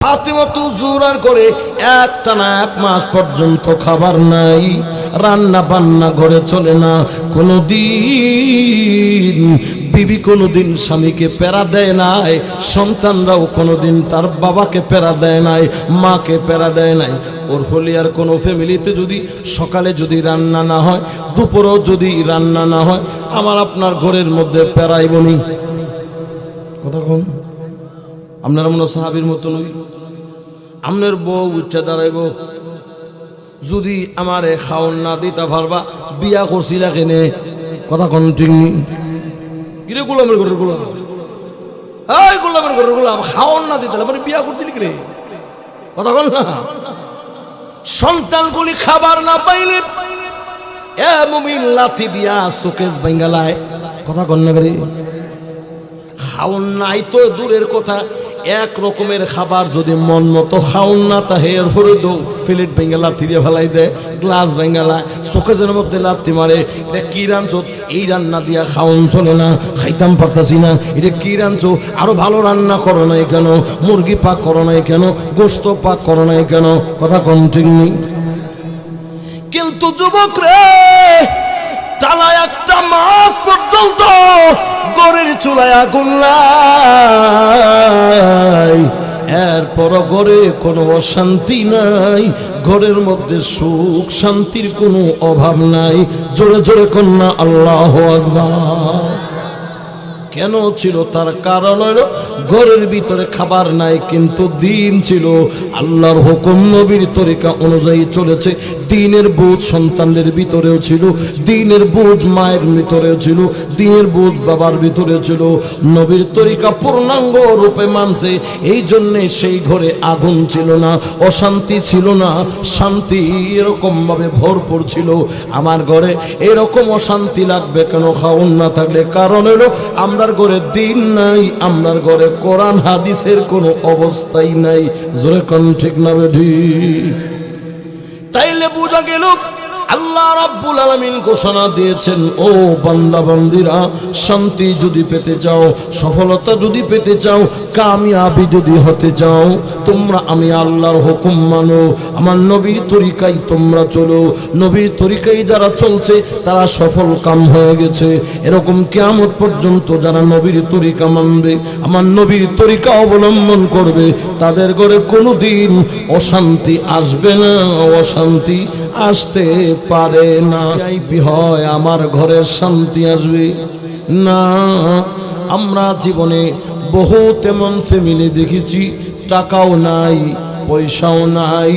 ফাতিমা তো জোরার করে একটানা 1 মাস পর্যন্ত খাবার নাই, রান্না বান্না ঘরে চলে না। কোনদিন বিবি কোনদিন স্বামীকে পেরা দেয় নাই, সন্তানরাও কোনদিন তার বাবাকে পেরা দেয় নাই, মাকে পেরা দেয় নাই। ওর হলে আর কোনো ফ্যামিলিতে যদি সকালে যদি রান্না না হয়, দুপুরেও যদি রান্না না হয়, আমার আপনার ঘরের মধ্যে পেরাইবনি। কথা কোন আপনারা মনে সাহাবীর মতো নই। আপনার বউ উচ্চা দাঁড়াইব, যদি আমারে খাওন না দিতা পারবা বিয়া করছিলা কেনে? কথা কোন ঠিক নেই। কিরে গোলামের ঘরের গোলাম, এই গোলামের ঘরের গোলাম, খাওন না দিতে মানে বিয়া করছিলি কিরে? কথা কোন না। সন্তানগুলি খাবার না পাইলে এ মুমিন লাথি দিয়া শোকেস বেঙ্গালায়। কথা কোন না করে খাওন নাই তো দূরের কথা, এক রকমের খাবার যদি মন মতো খাওন না তাহে এর ফরে দৌ প্লেট ভেঙে লাথি দিয়ে ফেলাই দেয়, গ্লাস ভেঙালায়, চোখের মধ্যে লাথি মারে। এটা কি রাঁধছো? এই রান্না দিয়া খাওন চলে না, খাইতাম পারতাছি না। এটা কি রাঁধছো? আরো ভালো রান্না করো নাই কেন? মুরগি পাক করো নাই কেন? গোস্ত পাক করো নাই কেন? কথা কন্টিনিউ। কিন্তু যুবক রে, টানা 1 মাস পর্যন্ত ঘরের চুলায় আগুন নাই, এরপর ঘরে কোনো অশান্তি নাই, ঘরের মধ্যে সুখ শান্তির কোনো অভাব নাই। জোরে জোরে কন্যা আল্লাহু আকবার। কেন ছিল? তার কারণ হলো ঘরের ভিতরে খাবার নাই, কিন্তু দিন ছিল। আল্লাহর হুকুম নবীর তরিকা অনুযায়ী চলেছে। দিনের বোঝ সন্তানদের ভিতরেও ছিল, দিনের বোঝ মায়ের ভিতরেও ছিল, দিনের বোঝ বাবার ভিতরে ছিল। নবীর তরিকা পূর্ণাঙ্গ রূপে মানছে, এই জন্যে সেই ঘরে আগুন ছিল না, অশান্তি ছিল না, শান্তি এরকম ভাবে ভরপুর ছিল। আমার ঘরে এরকম অশান্তি লাগবে কেন খাওন না থাকলে? কারণ হলো আমরার ঘরে দিন নাই, আমরার ঘরে কোরআন হাদিসের কোনো অবস্থাই নাই। জোরে কোন ঠিক না বেঠি? তাইলে বোঝা গেল আল্লাহ রাব্বুল আলামিন ঘোষণা দিয়েছেন, ও বান্দা বান্দিরা, শান্তি যদি পেতে চাও, সফলতা যদি পেতে চাও, কামিয়াবি যদি হতে চাও, তোমরা আমি আল্লাহর হুকুম মানো, আমার নবীর তরিকায় তোমরা চলো। নবীর তরিকায় যারা চলছে তারা সফল কাম হয়ে গেছে। এরকম কিয়ামত পর্যন্ত যারা নবীর তরিকা মানবে, আমার নবীর তরিকা অবলম্বন করবে, তাদের ঘরে কোনোদিন অশান্তি আসবে না, অশান্তি আসতে পারে না। হয় আমার ঘরে শান্তি আসবে না। আমরা জীবনে বহু তেমন ফ্যামিলি দেখেছি, টাকাও নাই, পয়সাও নাই,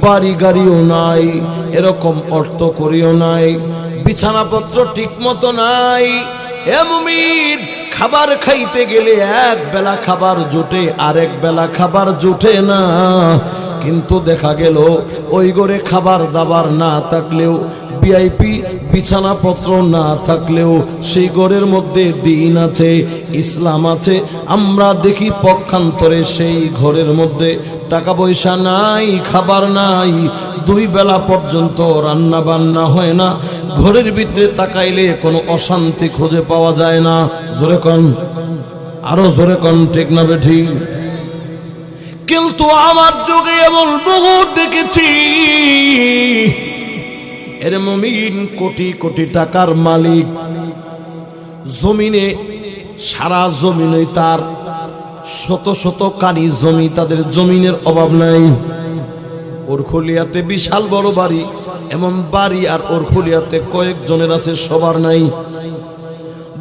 বাড়ি গাড়িও নাই, এরকম অর্থ করিও নাই, বিছানাপত্র ঠিক মতো নাই। এ মুমিন, খাবার খাইতে গেলে এক বেলা খাবার জোটে, আরেক বেলা খাবার জোটে না। কিন্তু দেখা গেল ওই ঘরে খাবার দাবার না থাকলেও, ভিআইপি বিছানাপত্র না থাকলেও সেই ঘরের মধ্যে দিন আছে, ইসলাম আছে। আমরা দেখি পক্ষান্তরে সেই ঘরের মধ্যে টাকা পয়সা নাই, খাবার নাই, 2 বেলা পর্যন্ত রান্না বান্না হয় না, ঘরের ভিতরে তাকাইলে কোনো অশান্তি খুঁজে পাওয়া যায় না। জোরে কোন, আরো জোরে কোন ঠিক না বেঠি? কিন্তু আমার যুগে এমন বহু দেখেছি, এর মুমিন কোটি কোটি টাকার মালিক, জমিনে সারা জমিনে তার শত শত কানি জমি, তাদের জমিনের অভাব নাই। ওরখলিয়াতে বিশাল বড় বাড়ি, এমন বাড়ি আর ওরখলিয়াতে কয়েকজনের আছে, সবার নাই।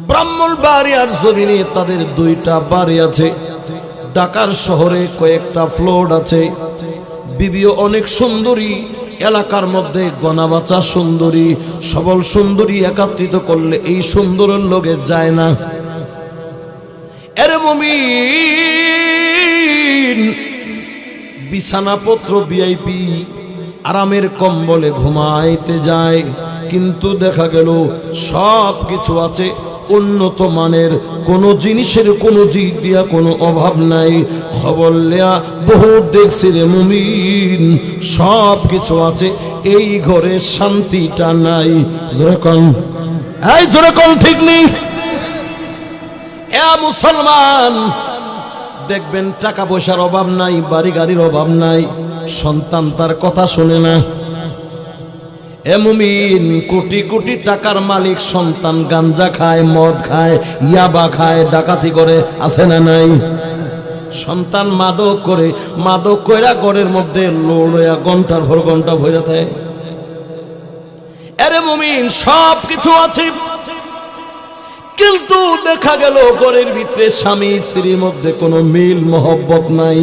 ব্রাহ্মণ বাড়ি আর জমিনে তাদের 2টা বাড়ি আছে। ঢাকার শহরে কয়েকটা ফ্লোর আছে। বিবিও অনেক সুন্দরী, এলাকার মধ্যে গণাবাচা সুন্দরী, সবল সুন্দরী একত্রিত করলে এই সুন্দরের লোকে যায় না। এর মুমিন বিছানাপত্র ভিআইপি আরামের কম্বলে ঘুমাইতে যায়, কিন্তু দেখা গেল সব কিছু আছে, উন্নত মানের, কোন জিনিসের কোন দিক দিয়া কোনো অভাব নাই। খবর লেয়া বহু দেখছি রে মুমিন, সব কিছু আছে, এই ঘরে শান্তিটা নাই। জোরে কোন, এই জোরে কোন ঠিক নেই? এ মুসলমান, দেখবেন টাকা পয়সার অভাব নাই, বাড়ি গাড়ির অভাব নাই, সন্তান তার কথা শোনে না। এ মুমিন, কোটি কোটি টাকার মালিক সন্তান গাঞ্জা খায়, মদ খায়, ইয়াবা খায়, ডাকাতি করে, আছে না নাই? সন্তান মাদক করে, মাদক কইরা ঘরের মধ্যে লড়য়া ঘন্টার পর ঘন্টা ভরে দেয়। আরে মুমিন, সব কিছু আছে, কিন্তু দেখা গেল ঘরের ভিতরে স্বামী স্ত্রীর মধ্যে কোনো মিল মহব্বত নাই।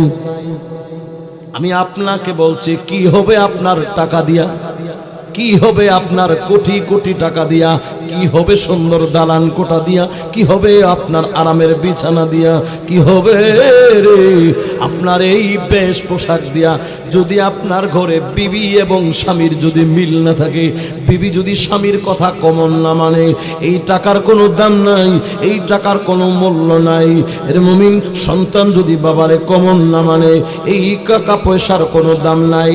আমি আপনাকে বলছি, কি হবে আপনার টাকা দিয়া? কি হবে আপনার কোটি কোটি টাকা দিয়া? কি হবে সুন্দর দালান কোঠা দিয়া? কি হবে আপনার আরামের বিছানা দিয়া? কি হবে রে আপনার এই বেশ পোশাক দিয়া? যদি আপনার ঘরে বিবি এবং স্বামীর যদি মিল না থাকে, বিবি যদি স্বামীর কথা কমন না মানে, এই টাকার কোনো দাম নাই, এই টাকার কোনো মূল্য নাই। এর মুমিন, সন্তান যদি বাবারে কমন না মানে, এই টাকা পয়সার কোনো দাম নাই।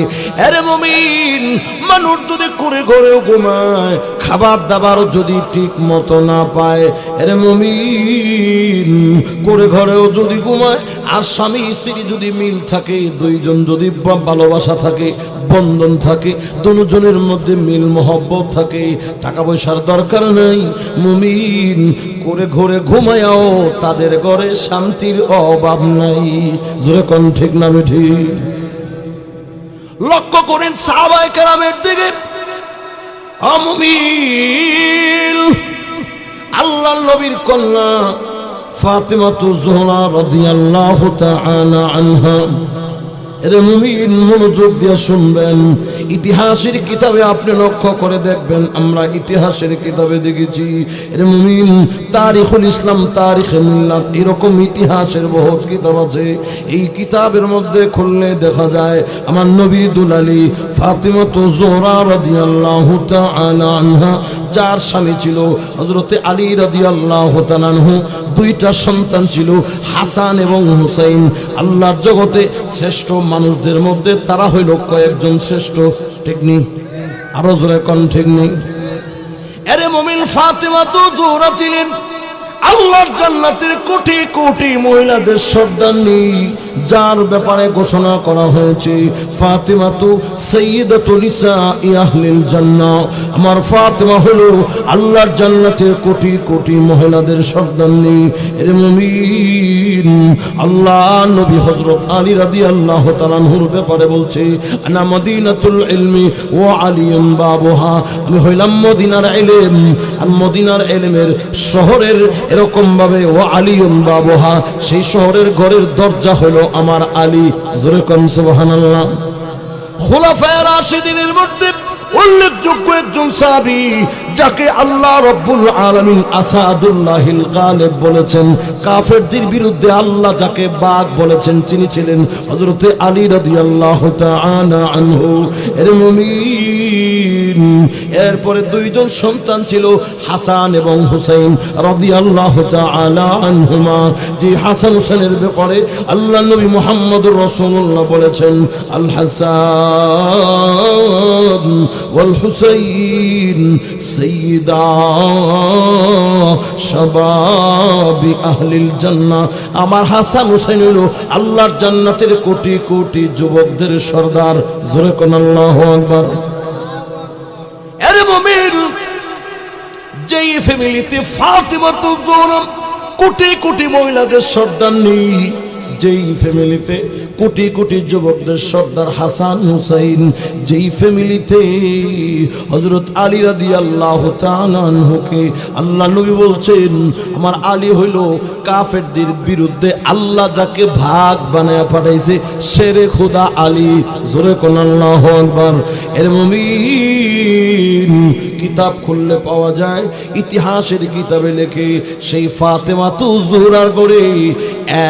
এর মুমিন, মানুষ যদি করে ঘরেও ঘুমায়, খাবার দাবার যদি ঠিক মতো না পায়, এর মুমিন, করে ঘরেও যদি ঘুমায়, আর স্বামী স্ত্রী যদি মিল থাকে, দুইজন যদি ভালোবাসা থাকে, বন্ধন থাকে, দুজনের মধ্যে মিল মহব্বত থাকে, টাকা পয়সার দরকার নাই। মুমিন, করে ঘরে ঘুমায়াও তাদের ঘরে শান্তির অভাব নাই। জোরে কোন ঠিক না ঠিক? লক্ষ্য করেন সাহাবায়ে কেরামের দিকে। মুমিন, আল্লাহর নবীর কন্যা ফাতিমাতু যোহরা রাদিয়াল্লাহু তাআলা আনহা। এর মুমিন, মনোযোগ দিয়ে শুনবেন। ইতিহাসের কিতাবে আপনি লক্ষ্য করে দেখবেন, আমরা ইতিহাসের কিতাবে দেখেছি। এর মুমিন, তারিখুল ইসলাম, তারিখে মিল্লাত, এরকম ইতিহাসের বহুত কিতাব আছে। এই কিতাবের মধ্যে খুললে দেখা যায় আমার নবীর দুলালী ফাতিমাতু যোহরা রাদিয়াল্লাহু তাআলা আনহা, যার স্বামী ছিল হযরতে আলী রাদিয়াল্লাহু তাআলা আনহু, দুইটা সন্তান ছিল, হাসান এবং হুসাইন। আল্লাহর জগতে শ্রেষ্ঠ মানুষদের মধ্যে তারা হইল কয়েকজন শ্রেষ্ঠ। ঠিক নেই? আরো জোরে কোন ঠিক নেই? আরে মুমিন, ফাতিমাতু যোহরা ছিলেন আল্লাহর জান্নাতের কোটি কোটি মহিলাদের সর্দারনী, যার ব্যাপারে ঘোষণা করা হয়েছে ফাতিমাতু সাইয়্যিদাতুল নিসাই আহলিল জান্নাহ। আমার ফাতিমা হলো আল্লাহর জান্নাতের কোটি কোটি মহিলাদের সর্দারনী। এর মুমিন, আল্লাহ নবী হযরত আলী রাদিয়াল্লাহু তাআলা আনহুর ব্যাপারে বলছে, আনা মদিনাতুল ইলমি ওয়া আলিয়ুন বাবুহা, আমি হইলাম মদিনার ইলম, আর মদিনার ইলমের শহরের এরকম ভাবে ও আলিয়ুন বাবুহা, সেই শহরের ঘরের দরজা হলো আমার আলী। জোরে কোন সুবহানাল্লাহ। খুলাফায়ে রাশিদিনের মধ্যে উল্লেখযোগ্য একজন সাহাবী, যাকে আল্লাহ রাব্বুল আলামিন আসাদুল্লাহিল গালিব বলেছেন, কাফেরদের বিরুদ্ধে আল্লাহ যাকে বাঘ বলেছেন, তিনি ছিলেন হযরতে আলী রাদিয়াল্লাহু তাআলা আনহু। এর মুমিন, এরপরে দুইজন সন্তান ছিল, হাসান এবং হুসাইন রাদিয়াল্লাহু তাআলা আনহুমা। যে হাসান হুসাইনের ব্যাপারে আল্লাহ নবী মুহাম্মদুর রাসূলুল্লাহ বলেছেন, আল হাসান ওয়াল হুসাইন সাইয়্যিদা শাবাবি আহলিল জান্নাহ। আমার হাসান হুসাইন হলো আল্লাহর জান্নাতের কোটি কোটি যুবকদের সর্দার। জোরে কোন আল্লাহু আকবার। আরে মুমিন, যেই ফ্যামিলিতে ফাতিমাতু যোহরা কোটি কোটি মহিলাদের সর্দারনী, যেই ফ্যামিলিতে কোটি কোটি যুবকদের সর্দার হাসান হুসাইন, যেই ফ্যামিলিতে হযরত আলী রাদিয়াল্লাহু তাআলা আনহুকে আল্লাহ নবী বলছেন, আমার আলী হইল কাফেরদের বিরুদ্ধে আল্লাহ যাকে ভাগ বানায়া পাঠাইছে, শেরে খোদা আলী। জোরে কোন আল্লাহু আকবার। এর মুমিন, কিতাব খুললে পাওয়া যায়, ইতিহাসের কিতাবে লেখে, সেই ফাতিমাতু যোহরার করে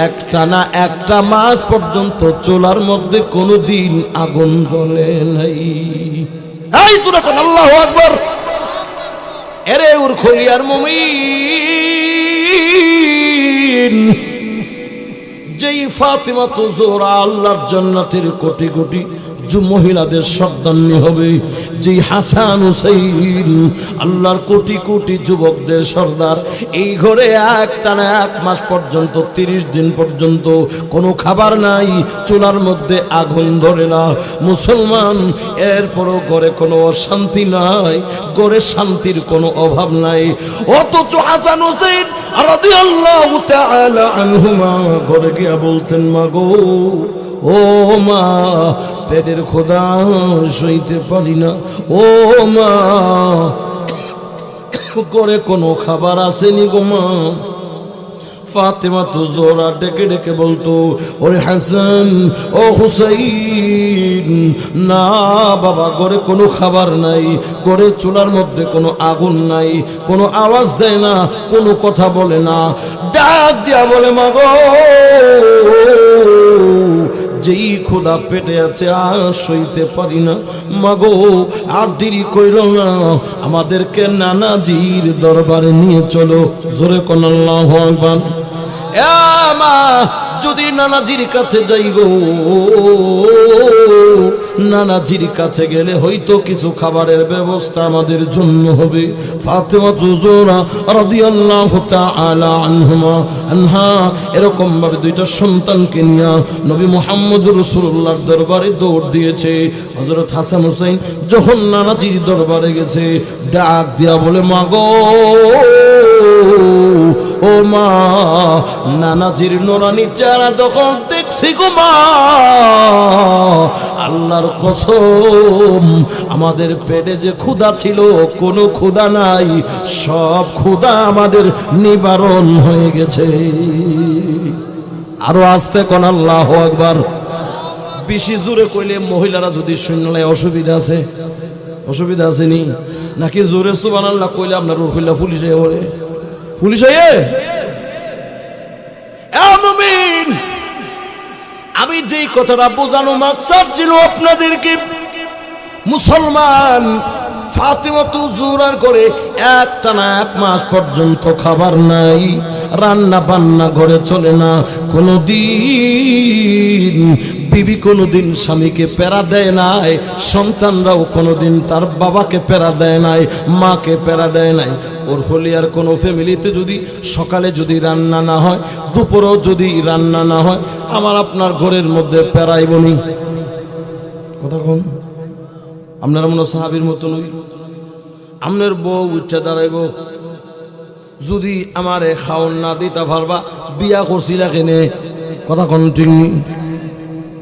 একটানা একটা মাস পর্যন্ত চুলার মধ্যে কোনোদিন আগুন জ্বলে নাই। এই তোরা কোন আল্লাহু আকবার। এরে উরখলিয়ার মুমিন, যেই ফাতিমাতু যোহরা আল্লাহর জান্নাতের কোটি কোটি মহিলাদের সর্দারনি হবে, যে হাসান হুসাইন আল্লাহর কোটি কোটি যুবকদের সর্দার। এই ঘরে একটানা 1 মাস পর্যন্ত 30 দিন পর্যন্ত কোনো খাবার নাই, চুলার মধ্যে আগুন ধরে না মুসলমান। এরপরও ঘরে কোনো অশান্তি নাই, ঘরে শান্তির কোনো অভাব নাই। অথচ হাসান হুসাইন রাদিয়াল্লাহু তাআলা আনহুমা ঘরে গিয়া বলতেন, মা গো, ও মা, পেটের ক্ষুধা সইতে পারি না, ও মা, ঘরে কোনো খাবার আসেনি গো মা। ফাতেমা তো জোরা ডেকে ডেকে বলতো, ওরে হাসান, ও হুসাইন, না বাবা, ঘরে কোনো খাবার নাই, ঘরে চুলার মধ্যে কোনো আগুন নাই, কোনো আওয়াজ দেয় না, কোনো কথা বলে না। ডাক দিয়া বলে, মা গো, যেই খোদা পেটে আছে আর সইতে পারি না, মাগো আর দেরি কইর না, আমাদেরকে নানাজির দরবারে নিয়ে চলো। জোরে কোন আল্লাহু আকবার। মা, যদি নানাজির কাছে যাই গো, নানাজির কাছে গেলে হয়তো কিছু খাবারের ব্যবস্থা আমাদের জন্য হবে। ফাতেমা জোহরা রাদিয়াল্লাহু তাআলা আনহা এরকম ভাবে 2টা সন্তানকে নিয়ে নবী মুহাম্মদ রাসূলুল্লাহর দরবারে দৌড় দিয়েছে। হযরত হাসান হুসাইন যখন নানাজির দরবারে গেছে, ডাক দিয়া বলে, মা গো, ও মা, নানাজির নোরানি চেহারা তখন দেখছি গো মা, আল্লাহর কসম, আমাদের পেটে যে ক্ষুধা ছিল কোনো ক্ষুধা নাই, সব ক্ষুধা আমাদের নিবারণ হয়ে গেছে। আরো আস্তে কোন আল্লাহু আকবার। বেশি জোরে কইলে মহিলারা যদি শুনলে অসুবিধা আছে? অসুবিধা আসেনি নাকি? জোরে সুবহানাল্লাহ কইলে আপনার রুহুল্লাহ পুলিশ হয়ে পড়ে, পুলিশ হয়ে। মুমিন, আমি যেই কথাটা বোঝানো মাকসাদ ছিল আপনাদেরকে, মুসলমান, ফাতেমা তো জোরার করে একটানা 1 মাস পর্যন্ত খাবার নাই, রান্না বান্না ঘরে চলে না কোনদিন। বিবি কোনদিন স্বামীকে প্যারা দেয় নাই, সন্তানরাও কোনদিন তার বাবাকে প্যারা দেয় নাই, মাকে প্যারা দেয় নাই। ওর ফলে আর কোনো ফ্যামিলিতে যদি সকালে যদি রান্না না হয়, দুপুরেও যদি রান্না না হয়, আমার আপনার ঘরের মধ্যে প্যারাইবনি। কথা কম, আপনারা মনে সাহাবীর মতো নই। আপনার বউ উচ্চা দাঁড়াইব, যদি আমারে খাওন না দিতা পারবা, বিয়া করছিলা কেনে? কথা কোন ঠিক নেই।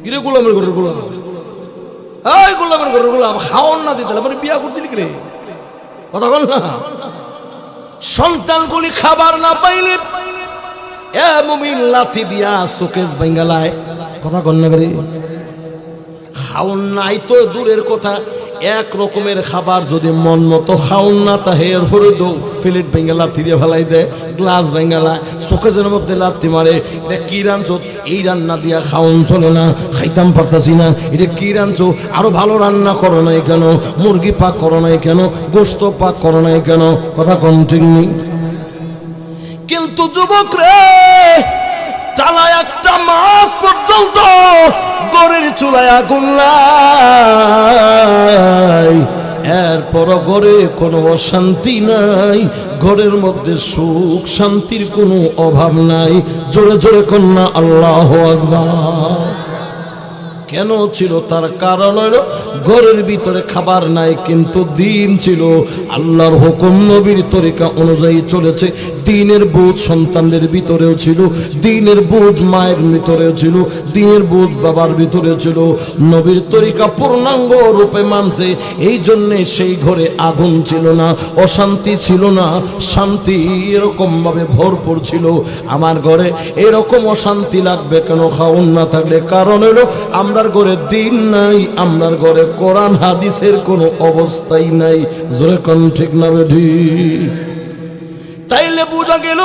কিরে গোলামের ঘরের গোলাম, এই গোলামের ঘরের গোলাম, খাওন না দিতে মানে বিয়া করছিলি কিরে? কথা বল না। সন্তানগুলি খাবার না পাইলে এ মুমিন লাথি দিয়া শোকেস বেঙ্গালায়। কথা কন না করে। খাওন নাই তো দূরের কথা, এক রকমের খাবার যদি মন মতো খাওন না, তা হের ফরে দো প্লেট ভেঙে লাথি দিয়ে ফেলাই দেয়, গ্লাস ভেঙালায়, শোকেজের মধ্যে লাথি মারে। এটা কি রাঁধছো? এই রান্না দিয়া খাওন চলে না, খাইতাম পারতাছি না। এটা কি রাঁধছো? আরো ভালো রান্না করো নাই কেন? মুরগি পাক করো নাই কেন? গোস্ত পাক করো নাই কেন? কথা কোন ঠিক নেই। কিন্তু যুবক রে, টানা 1 মাস পর্যন্ত ঘরের চুলায় আগুন নাই, এরপর ঘরে কোনো অশান্তি নাই, ঘরের মধ্যে সুখ শান্তির কোনো অভাব নাই। জোরে জোরে কন্যা আল্লাহু আকবার। কেন ছিল? তার কারণ হলো ঘরের ভিতরে খাবার নাই, কিন্তু দিন ছিল, আল্লাহর হুকুম নবীর তরিকা অনুযায়ী চলেছে। দিনের বোঝ সন্তানদের ভিতরেও ছিল, দিনের বোঝ মায়ের ভিতরেও ছিল, দিনের বোঝ বাবার ভিতরেও ছিল। নবীর তরিকা পূর্ণাঙ্গ রূপে মানছে, এই জন্যে সেই ঘরে আগুন ছিল না, অশান্তি ছিল না, শান্তি এরকম ভাবে ভরপুর ছিল। আমার ঘরে এরকম অশান্তি লাগবে কেন খাওন না থাকলে? কারণ হলো আমরার ঘরে দিন নাই, আমরার ঘরে কোরআন হাদিসের কোনো অবস্থাই নাই। জোরে কোন ঠিক না বেঠি? তাইলে বোঝা গেল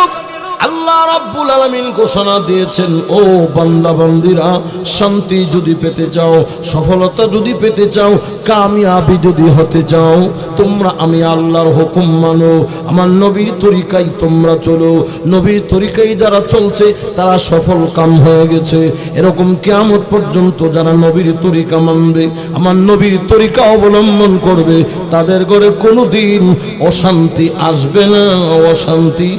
আল্লাহ রাব্বুল আলামিন ঘোষণা দিয়েছেন, ও বান্দা বান্দীরা, শান্তি যদি পেতে চাও, সফলতা যদি পেতে চাও, কামিয়াবি যদি হতে চাও, তোমরা আমি আল্লাহর হুকুম মানো, আমার নবীর তরিকায় তোমরা চলো। নবীর তরিকায় যারা চলছে তারা সফল কাম হয়ে গেছে। এরকম কিয়ামত পর্যন্ত যারা নবীর তরিকা মানবে, আমার নবীর তরিকা অবলম্বন করবে, তাদের ঘরে কোনোদিন অশান্তি আসবে না, অশান্তি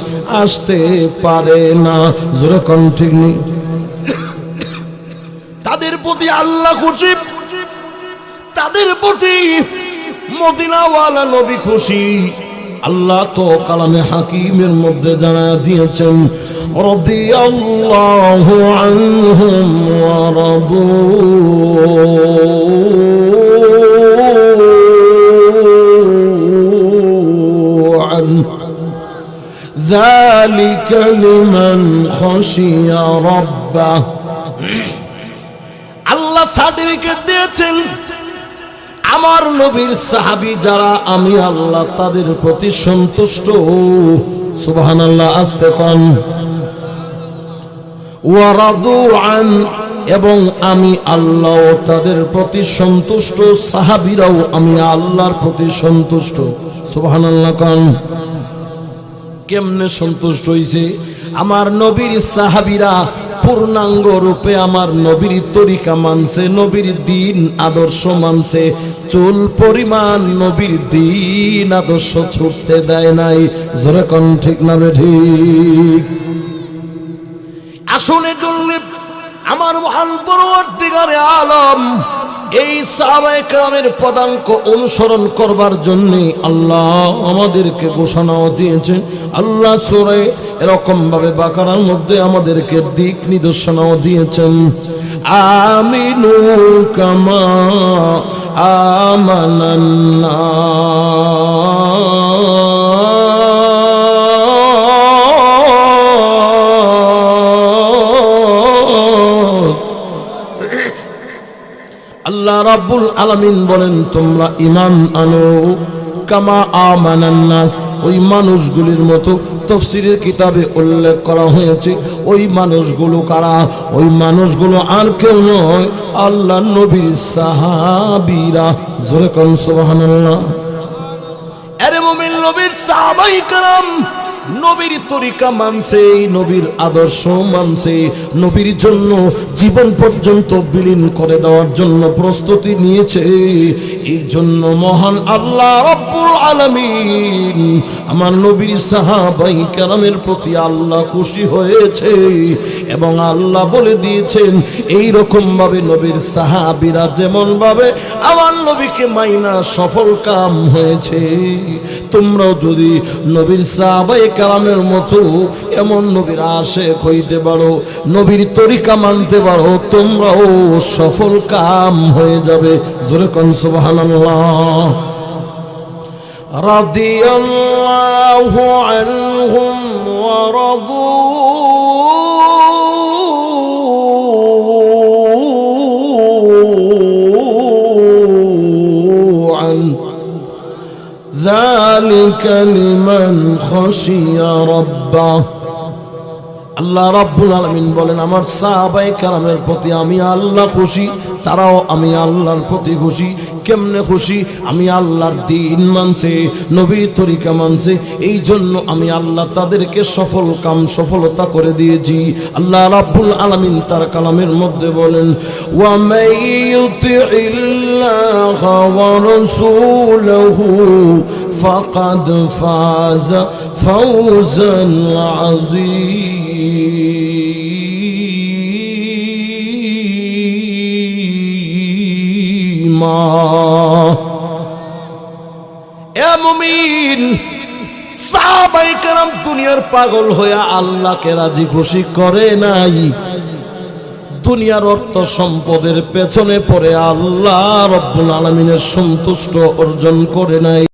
আসতে পারে না। জোরে কোন ঠিক নেই? তাদের প্রতি আল্লাহ খুশি, তাদের প্রতি মদিনাওয়ালা নবী খুশি। আল্লাহ তো কালামে হাকিমের মধ্যে জানা দিয়েছেন, রাদিয়াল্লাহু আনহুম ওয়া রাদু আনহু যালিকা লিমান খাশিয়া রাব্বাহ। আল্লাহ সার্টিফিকেট দিয়েছেন, আমার নবীর সাহাবী যারা আমি আল্লাহ তাদের প্রতি সন্তুষ্ট। সুবহানাল্লাহ, আস্তে কোন। ওয়া রাদু আন, এবং আমি আল্লাহ তাদের প্রতি সন্তুষ্ট, সাহাবীরাও আমি আল্লাহর প্রতি সন্তুষ্ট। সুবহানাল্লাহ কোন। কেমনে সন্তুষ্ট হইছে? আমার নবীর সাহাবীরা পূর্ণাঙ্গ রূপে আমার নবীর তরিকা মানছে, নবীর দ্বীন আদর্শ মানছে, চুল পরিমাণ নবীর দ্বীন আদর্শ ছুটতে দেয় নাই। জোরে কোন ঠিক না ঠিক? আসলে জন্য আমার মহান পরওয়ারদিগারে আলম এই সাহাবায়ে কেরামের পদাঙ্ক অনুসরণ করবার জন্য আল্লাহ আমাদেরকে ঘোষণা দিয়েছেন। আল্লাহ সূরা এরকম ভাবে বাকারার মধ্যে আমাদেরকে দিক নির্দেশনাও দিয়েছেন, আমিনু কামা আমানান আল্লাহ রাব্বুল আলামিন বলেন, তোমরা ঈমান আনো কামা আমানান নাস, ওই মানুষগুলির মতো। তাফসীরের কিতাবে উল্লেখ করা হয়েছে ওই মানুষগুলো কারা? ওই মানুষগুলো আর কেউ নয়, আল্লাহর নবীর সাহাবীরা। জোরে কোন সুবহানাল্লাহ। আরে মুমিন, নবীর সাহাবায়ে কেরাম নবীর তরিকা মানছে, নবীর আদর্শ মানছে, নবীর জন্য জীবন পর্যন্ত বিলীন করে দেওয়ার জন্য প্রস্তুতি নিয়েছে। এই জন্য মহান আল্লাহ রাব্বুল আলামিন আমার নবীর সাহাবায়ে কেরামের প্রতি আল্লাহ খুশি হয়েছে এবং আল্লাহ বলে দিয়েছেন, এই রকম ভাবে নবীর সাহাবীরা যেমন ভাবে আমার নবীকে মাইনা সফল কাম হয়েছে, তোমরাও যদি নবীর সাহাবায়ে কেরামের মতো এমন নবীর আশিক হইতে পারো, নবীর তরিকা মানতে পারো, তোমরাও সফল কাম হয়ে যাবে। জোরে কোন সুবহানাল্লাহ। রাদিয়াল্লাহু আনহুম ওয়া রাদু আনহু যালিকা লিমান খাশিয়া রাব্বাহ। আল্লাহ রাব্বুল আলামিন বলেন, আমার সাহাবায়ে কেরামের প্রতি আমি আল্লাহ খুশি, তারাও আমি আল্লাহর প্রতি খুশি। কেমনে খুশি? আমি আল্লাহর দ্বীন মানছে, নবীর তরিকা মানছে, এই জন্য আমি আল্লাহ তাদেরকে সফলতা করে দিয়েছি। আল্লাহ রাব্বুল আলামিন তার কালামের মধ্যে বলেন, ওয়া মাইয়ুতিইল্লাহা ওয়া রাসূলাহু ফাকাদ ফাযা ফাওজান আযীমা। এ মুমিন, সাহাবায়ে কেরাম দুনিয়ার পাগল হয়ে আল্লাহকে রাজি খুশি করে নাই, দুনিয়ার অর্থ সম্পদের পেছনে পড়ে আল্লাহ রাব্বুল আলামিনের সন্তুষ্ট অর্জন করে নাই।